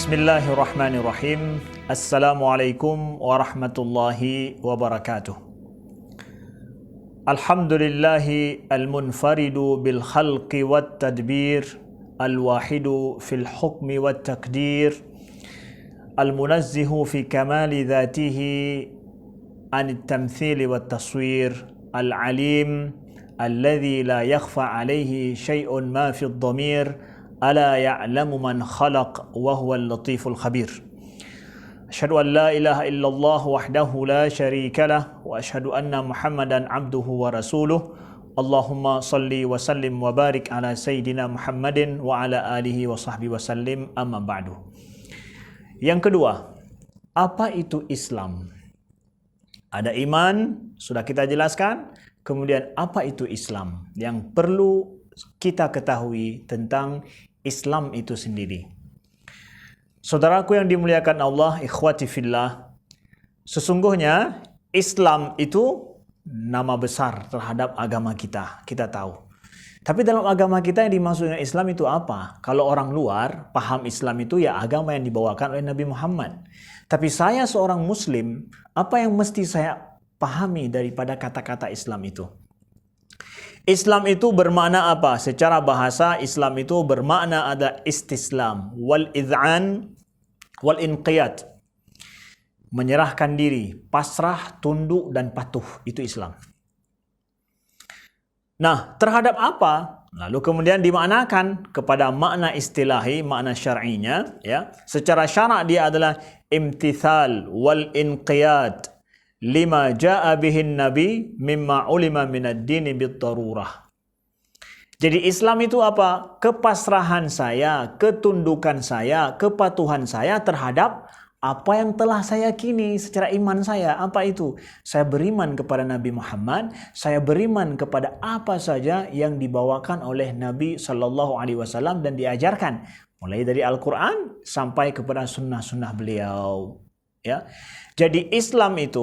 Bismillahirrahmanirrahim. Assalamualaikum warahmatullahi wabarakatuh. Alhamdulillahi al-munfaridu bil khalqi wat tadbir, al-wahidu fil hukmi wat takdir, al-munazzihu fi kamali dhatihi an at-tamthili wat taswir, al-alim alladhi la yakhfa alayhi shay'un ma fi ad-dhamir, ألا يعلم من خلق وهو اللطيف الخبير. أشهد أن لا إله إلا الله وحده لا شريك له وأشهد أن محمدا عبده ورسوله. اللهم صل وسلم وبارك على سيدنا محمد وعلى آله وصحبه وسلم. أما بعد. Yang kedua, apa itu Islam? Ada iman, sudah kita jelaskan. Kemudian apa itu Islam? Yang perlu kita ketahui tentang Islam itu sendiri. Saudaraku yang dimuliakan Allah, ikhwati fillah, sesungguhnya Islam itu nama besar terhadap agama kita, kita tahu. Tapi dalam agama kita yang dimaksud dengan Islam itu apa? Kalau orang luar paham Islam itu ya agama yang dibawakan oleh Nabi Muhammad. Tapi saya seorang Muslim, apa yang mesti saya pahami daripada kata-kata Islam itu? Islam itu bermakna apa? Secara bahasa Islam itu bermakna ada istislam, wal id'an, wal inqiyad. Menyerahkan diri, pasrah, tunduk dan patuh, itu Islam. Nah, terhadap apa? Lalu kemudian dimaknakan kepada makna istilahi, makna syar'inya, ya. Secara syarak dia adalah imtithal wal inqiyad lima ja'a bihin nabi mimma ulima minad dini bid-darurah. Jadi Islam itu apa? Kepasrahan saya, ketundukan saya, kepatuhan saya terhadap apa yang telah saya yakini secara iman saya. Apa itu? Saya beriman kepada Nabi Muhammad, saya beriman kepada apa saja yang dibawakan oleh Nabi Sallallahu Alaihi Wasallam dan diajarkan, mulai dari Al-Quran sampai kepada sunnah-sunnah beliau. Ya. Jadi Islam itu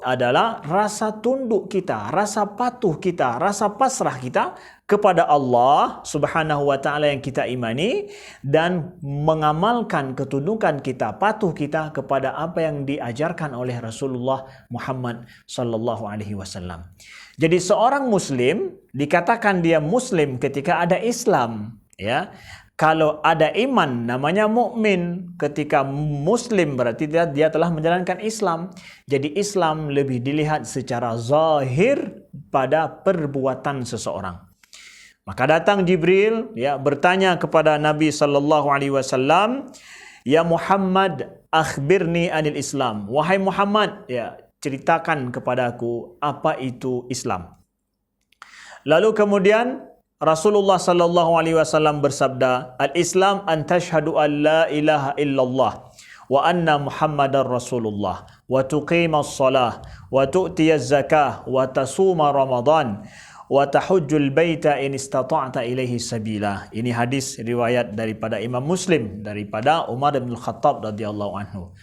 adalah rasa tunduk kita, rasa patuh kita, rasa pasrah kita kepada Allah Subhanahu wa taala yang kita imani dan mengamalkan ketundukan kita, patuh kita kepada apa yang diajarkan oleh Rasulullah Muhammad sallallahu alaihi wasallam. Jadi seorang muslim dikatakan dia muslim ketika ada Islam, ya. Kalau ada iman namanya mukmin. Ketika muslim berarti dia telah menjalankan Islam. Jadi Islam lebih dilihat secara zahir pada perbuatan seseorang. Maka datang Jibril, ya, bertanya kepada Nabi sallallahu alaihi wasallam, "Ya Muhammad, akhbirni anil Islam." Wahai Muhammad, ya, ceritakan kepadaku apa itu Islam. Lalu kemudian Rasulullah sallallahu alaihi wasallam bersabda, "Al-Islam an tashhadu an la ilaha illallah wa anna Muhammadar Rasulullah wa tuqimas shalah wa tu'tiyaz zakah wa tasuma Ramadan wa tahujjul baita in istata'ta ilaihi sabila." Ini hadis riwayat daripada Imam Muslim daripada Umar bin Khattab radhiyallahu anhu.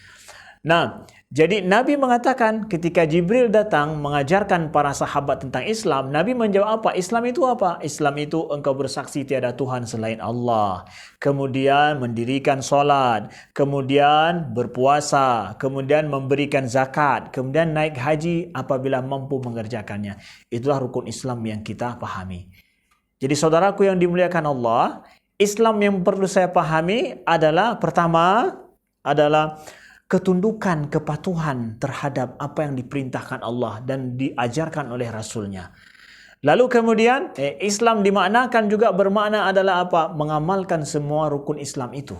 Nah, jadi Nabi mengatakan ketika Jibril datang mengajarkan para sahabat tentang Islam, Nabi menjawab apa? Islam itu apa? Islam itu engkau bersaksi tiada Tuhan selain Allah. Kemudian mendirikan solat, kemudian berpuasa, kemudian memberikan zakat, kemudian naik haji apabila mampu mengerjakannya. Itulah rukun Islam yang kita pahami. Jadi saudaraku yang dimuliakan Allah, Islam yang perlu saya pahami adalah pertama adalah ketundukan, kepatuhan terhadap apa yang diperintahkan Allah dan diajarkan oleh Rasulnya. Lalu kemudian Islam dimaknakan juga bermakna adalah apa? Mengamalkan semua rukun Islam itu.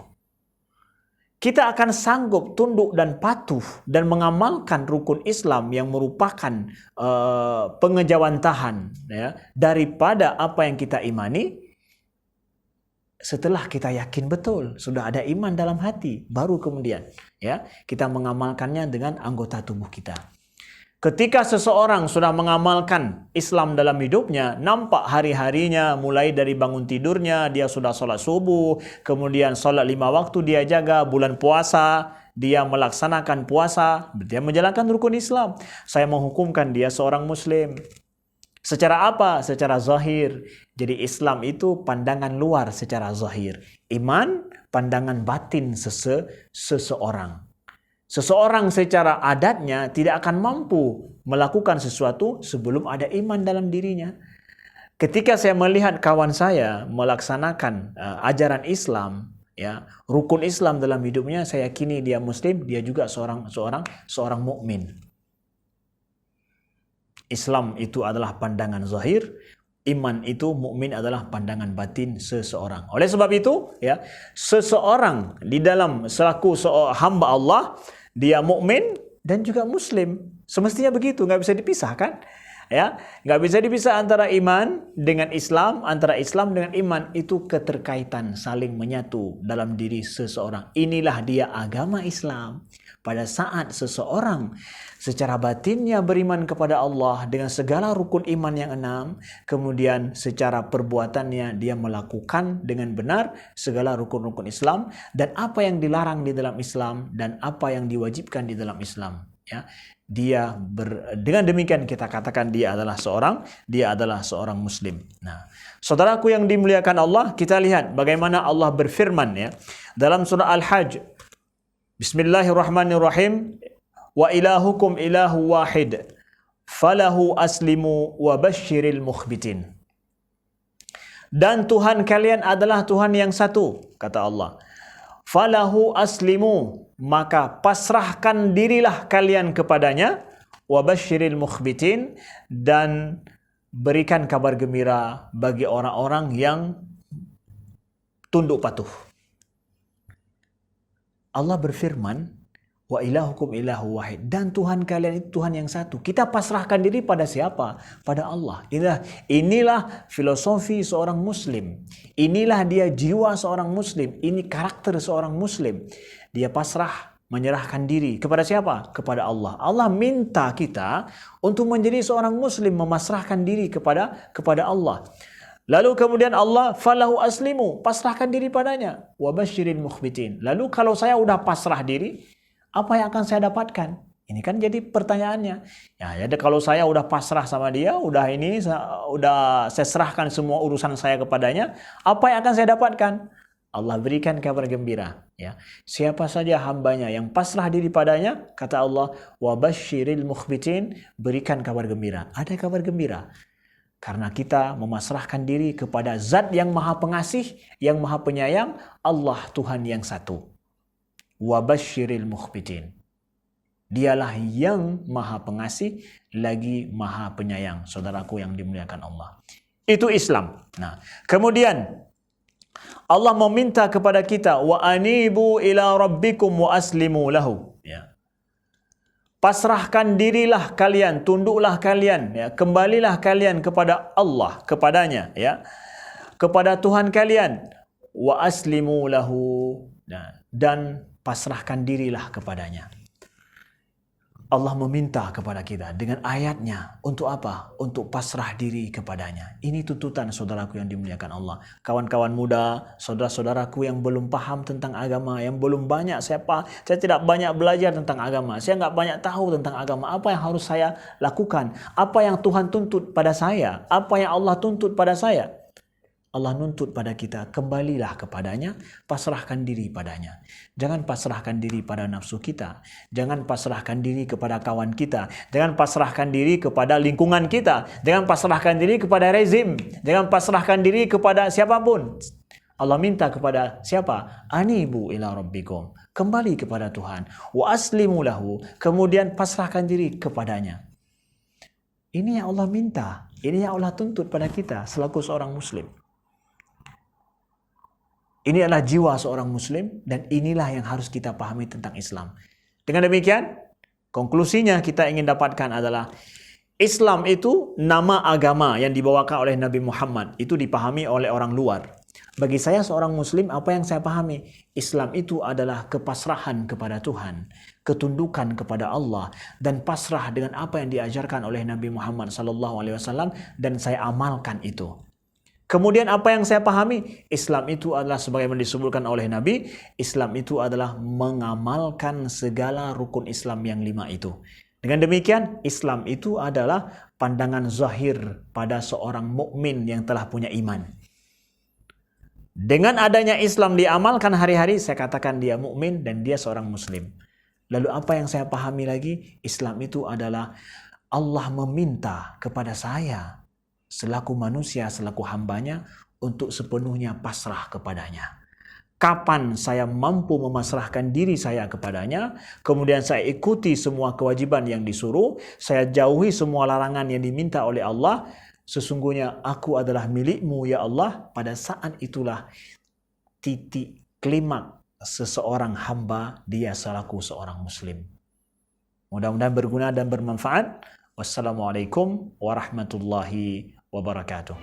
Kita akan sanggup tunduk dan patuh dan mengamalkan rukun Islam yang merupakan pengejawantahan, ya, daripada apa yang kita imani. Setelah kita yakin betul, sudah ada iman dalam hati, baru kemudian, ya, kita mengamalkannya dengan anggota tubuh kita. Ketika seseorang sudah mengamalkan Islam dalam hidupnya, nampak hari-harinya, mulai dari bangun tidurnya, dia sudah sholat subuh, kemudian sholat 5 waktu dia jaga, bulan puasa, dia melaksanakan puasa, dia menjalankan rukun Islam. Saya menghukumkan dia seorang Muslim. Secara apa? Secara zahir. Jadi Islam itu pandangan luar secara zahir. Iman pandangan batin seseorang. Seseorang secara adatnya tidak akan mampu melakukan sesuatu sebelum ada iman dalam dirinya. Ketika saya melihat kawan saya melaksanakan ajaran Islam, ya, rukun Islam dalam hidupnya, saya yakini dia muslim, dia juga seorang mukmin. Islam itu adalah pandangan zahir, iman itu, mukmin adalah pandangan batin seseorang. Oleh sebab itu, ya, seseorang di dalam selaku hamba Allah, dia mukmin dan juga muslim. Semestinya begitu, nggak bisa dipisahkan. Ya, nggak bisa dipisah antara iman dengan Islam, antara Islam dengan iman. Itu keterkaitan, saling menyatu dalam diri seseorang. Inilah dia agama Islam. Pada saat seseorang secara batinnya beriman kepada Allah dengan segala rukun iman yang 6, kemudian secara perbuatannya dia melakukan dengan benar segala rukun-rukun Islam, dan apa yang dilarang di dalam Islam dan apa yang diwajibkan di dalam Islam. Ya, dengan demikian kita katakan dia adalah seorang muslim. Nah, saudaraku yang dimuliakan Allah, kita lihat bagaimana Allah berfirman, ya, dalam surah Al-Hajj. Bismillahirrahmanirrahim. Wa ilahukum ilahu wahid falahu aslimu wa basyiril mukhbitin. Dan Tuhan kalian adalah Tuhan yang satu, kata Allah. Falahu aslimu, maka pasrahkan dirilah kalian kepadanya, wa basyiril mukhbitin, dan berikan kabar gembira bagi orang-orang yang tunduk patuh. Allah berfirman, wa ilahukum ilahu wahid, dan Tuhan kalian itu Tuhan yang satu. Kita pasrahkan diri pada siapa? Pada Allah. Inilah filosofi seorang muslim. Inilah dia jiwa seorang muslim. Ini karakter seorang muslim. Dia pasrah, menyerahkan diri kepada siapa? Kepada Allah. Allah minta kita untuk menjadi seorang muslim, memasrahkan diri kepada Allah. Lalu kemudian Allah, falahu aslimu, pasrahkan diri padanya, wa basyiril mukhbitin. Lalu kalau saya udah pasrah diri, apa yang akan saya dapatkan? Ini kan jadi pertanyaannya. Ya, jadi kalau saya udah pasrah sama dia, udah saya serahkan semua urusan saya kepadanya, apa yang akan saya dapatkan? Allah berikan kabar gembira. Ya, siapa saja hambanya yang pasrah diri padanya, kata Allah, wa basyiril mukhbitin, berikan kabar gembira. Ada kabar gembira. Karena kita memasrahkan diri kepada Zat yang Maha Pengasih, yang Maha Penyayang, Allah Tuhan yang satu. Wa basyiril mukhbitin. Dialah yang Maha Pengasih lagi Maha Penyayang, saudaraku yang dimuliakan Allah. Itu Islam. Nah, kemudian Allah meminta kepada kita, wa anibu ila rabbikum wa aslimu lahu. Ya. Pasrahkan dirilah kalian, tunduklah kalian, ya, kembalilah kalian kepada Allah, kepadanya, ya, kepada Tuhan kalian, wa aslimu lahu, dan pasrahkan dirilah kepadanya. Allah meminta kepada kita dengan ayatnya untuk apa? Untuk pasrah diri kepadanya. Ini tuntutan saudaraku yang dimuliakan Allah. Kawan-kawan muda, saudara-saudaraku yang belum paham tentang agama, yang belum banyak saya tidak banyak belajar tentang agama. Saya nggak banyak tahu tentang agama. Apa yang harus saya lakukan? Apa yang Tuhan tuntut pada saya? Apa yang Allah tuntut pada saya? Allah nuntut pada kita, kembalilah kepadanya, pasrahkan diri padanya. Jangan pasrahkan diri pada nafsu kita. Jangan pasrahkan diri kepada kawan kita. Jangan pasrahkan diri kepada lingkungan kita. Jangan pasrahkan diri kepada rezim. Jangan pasrahkan diri kepada siapapun. Allah minta kepada siapa? Anibu ila rabbikum. Kembali kepada Tuhan. Wa aslimu lahu. Kemudian pasrahkan diri kepadanya. Ini yang Allah minta. Ini yang Allah tuntut pada kita selaku seorang muslim. Ini adalah jiwa seorang muslim, dan inilah yang harus kita pahami tentang Islam. Dengan demikian, konklusinya kita ingin dapatkan adalah Islam itu nama agama yang dibawakan oleh Nabi Muhammad. Itu dipahami oleh orang luar. Bagi saya seorang muslim, apa yang saya pahami? Islam itu adalah kepasrahan kepada Tuhan, ketundukan kepada Allah, dan pasrah dengan apa yang diajarkan oleh Nabi Muhammad SAW, dan saya amalkan itu. Kemudian apa yang saya pahami? Islam itu adalah sebagaimana disebutkan oleh Nabi, Islam itu adalah mengamalkan segala rukun Islam yang 5 itu. Dengan demikian, Islam itu adalah pandangan zahir pada seorang mukmin yang telah punya iman. Dengan adanya Islam diamalkan hari-hari, saya katakan dia mukmin dan dia seorang muslim. Lalu apa yang saya pahami lagi? Islam itu adalah Allah meminta kepada saya selaku manusia, selaku hambanya untuk sepenuhnya pasrah kepadanya. Kapan saya mampu memasrahkan diri saya kepadanya, kemudian saya ikuti semua kewajiban yang disuruh, saya jauhi semua larangan yang diminta oleh Allah, sesungguhnya aku adalah milikmu ya Allah. Pada saat itulah titik klimak seseorang hamba dia selaku seorang muslim. Mudah-mudahan berguna dan bermanfaat. Wassalamualaikum warahmatullahi wabarakatuh.